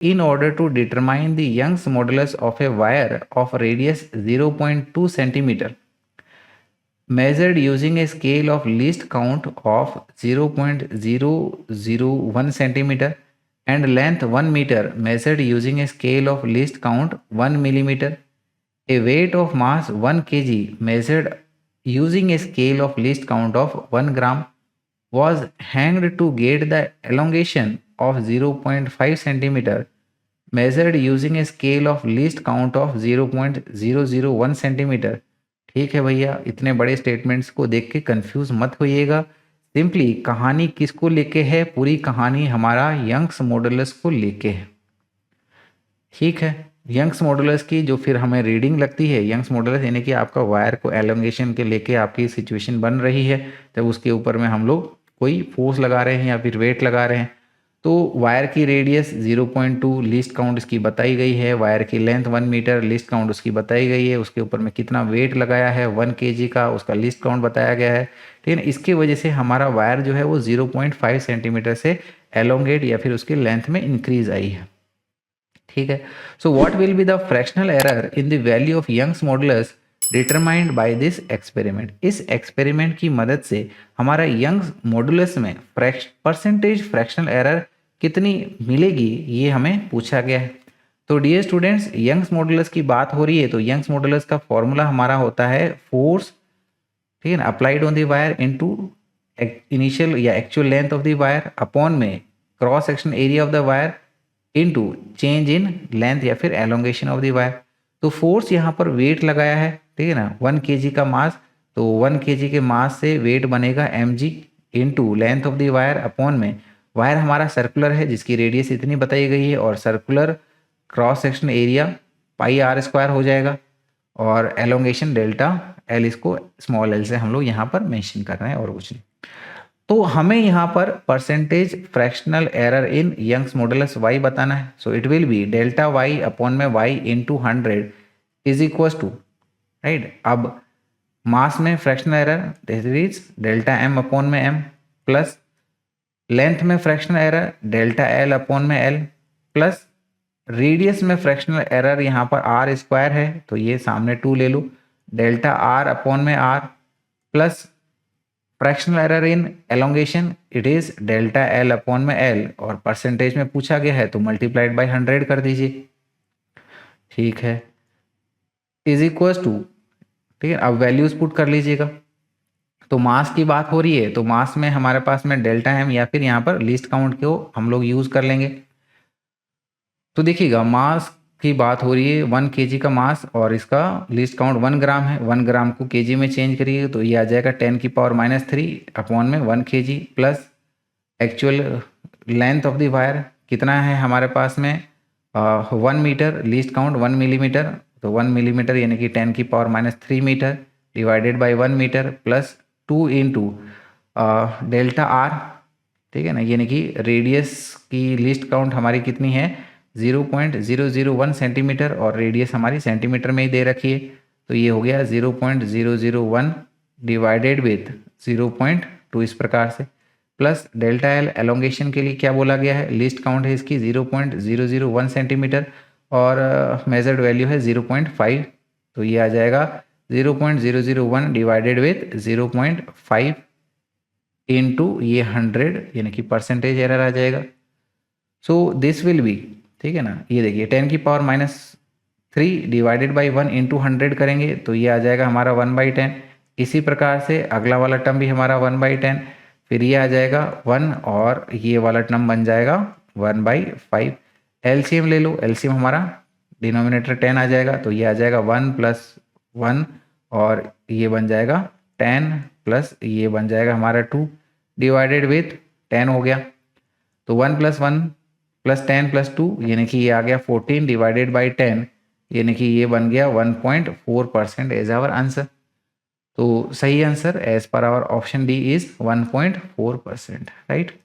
in order to determine the Young's modulus of a wire of radius 0.2 centimeter measured using a scale of least count of 0.001 centimeter and length 1 meter measured using a scale of least count 1 millimeter. A weight of mass 1 kg measured using a scale of least count of 1 gram was hanged to gauge the elongation of 0.5 centimeter measured using a scale of least count of 0.001 centimetre. ठीक है भैया, इतने बड़े statements को देख के confuse मत होइएगा। Simply कहानी किसको लेके है? पूरी कहानी हमारा यंग्स मॉडुलस को लेके है। ठीक है, यंग्स मॉडुलस की जो फिर हमें रीडिंग लगती है, यंग्स मॉडुलस यानी कि आपका वायर को एलोंगेशन के लेके आपकी सिचुएशन बन रही है, तब उसके ऊपर में हम लोग कोई फोर्स लगा रहे हैं या फिर वेट लगा रहे हैं। तो वायर की रेडियस 0.2 लीस्ट काउंट इसकी बताई गई है, वायर की लेंथ 1 मीटर लीस्ट काउंट उसकी बताई गई है, उसके ऊपर में कितना वेट लगाया है 1 kg का, उसका लीस्ट काउंट बताया गया है। ठीक है, इसकी वजह से हमारा वायर जो है वो 0.5 सेंटीमीटर से एलोंगेट या फिर उसकी लेंथ में इंक्रीज आई है। ठीक है, so what will be the fractional error in the value of Young's modulus determined by this experiment. इस एक्सपेरिमेंट की मदद से हमारा यंग्स मॉडुलस में परसेंटेज फ्रैक्शनल एरर कितनी मिलेगी ये हमें पूछा गया है। तो डियर स्टूडेंट्स, यंग्स मॉडुलस की बात हो रही है तो यंग्स मॉडुलस का फॉर्मूला हमारा होता है फोर्स, ठीक है ना, applied on the wire into initial या actual length of the wire upon में cross section area of the wire into change in length या फिर एलोंगेशन ऑफ द वायर। तो फोर्स यहाँ पर वेट लगाया है, ठीक है ना, 1 kg का मास, तो 1 kg के मास से वेट बनेगा mg into length of the wire upon में वायर हमारा सर्कुलर है जिसकी रेडियस इतनी बताई गई है और circular cross section area pi r square हो जाएगा और एलोंगेशन डेल्टा एल, इसको स्मॉल एल से हम लोग यहाँ पर मेंशन कर रहे हैं और कुछ नहीं। तो हमें यहाँ पर percentage fractional error in Young's modulus y बताना है। So it will be delta y upon में y into 100 is equal to, right, अब मास में fractional error that is delta m upon में m प्लस लेंथ में fractional error delta l upon में l plus radius में fractional error यहाँ पर r square है तो ये सामने 2 ले लो, डेल्टा r अपॉन में r plus fractional error in elongation it is delta l upon में l और परसेंटेज में पूछा गया है तो मल्टीप्लाइड बाय 100 कर दीजिए। ठीक है, इज इक्वल टू, ठीक है, अब वैल्यूज पुट कर लीजिएगा। तो मास की बात हो रही है तो मास में हमारे पास में डेल्टा m या फिर यहाँ पर लीस्ट काउंट को हम लोग यूज कर लेंगे। तो देखिएगा मास की बात हो रही है 1 kg का मास और इसका लीस्ट काउंट 1 ग्राम है, 1 ग्राम को kg में चेंज करिए तो ये आ जाएगा 10⁻³ अपॉन में 1 kg plus actual length of the wire कितना है हमारे पास में 1 मीटर, लीस्ट काउंट 1 मिलीमीटर, तो 1 मिलीमीटर यानी कि 10⁻³ metre divided by 1 metre plus 2 into delta R, ठीक है ना, यानी कि रेडियस की लीस्ट काउंट हमारी कितनी है 0.001 सेंटीमीटर और रेडियस हमारी सेंटीमीटर में ही दे रखी है तो ये हो गया 0.001 डिवाइडेड विथ 0.2 इस प्रकार से, प्लस डेल्टा एल एलोंगेशन के लिए क्या बोला गया है, लिस्ट काउंट है इसकी 0.001 सेंटीमीटर और मेजर्ड वैल्यू है 0.5 तो ये आ जाएगा 0.001 डिवाइडेड विथ 0.5 इंटू ये 100 यानी कि परसेंटेज एरर आ जाएगा। सो दिस विल बी, ठीक है ना, ये देखिए 10⁻³ डिवाइडेड बाई 1 इंटू 100 करेंगे तो ये आ जाएगा हमारा 1/10। इसी प्रकार से अगला वाला टर्म भी हमारा 1/10, फिर ये आ जाएगा 1 और ये वाला टर्म बन जाएगा 1/5। एलसीएम ले लो, एलसीएम हमारा डिनोमिनेटर 10 आ जाएगा तो ये आ जाएगा 1 + 1 और ये बन जाएगा 10 प्लस ये बन जाएगा हमारा 2 डिवाइडेड विथ 10 हो गया तो 1 + 1 + 10 + 2 यानी कि ये आ गया 14 डिवाइडेड बाई 10 यानी कि ये बन गया 1.4% एज आवर आंसर। तो सही answer as per our option D is 1.4%, right.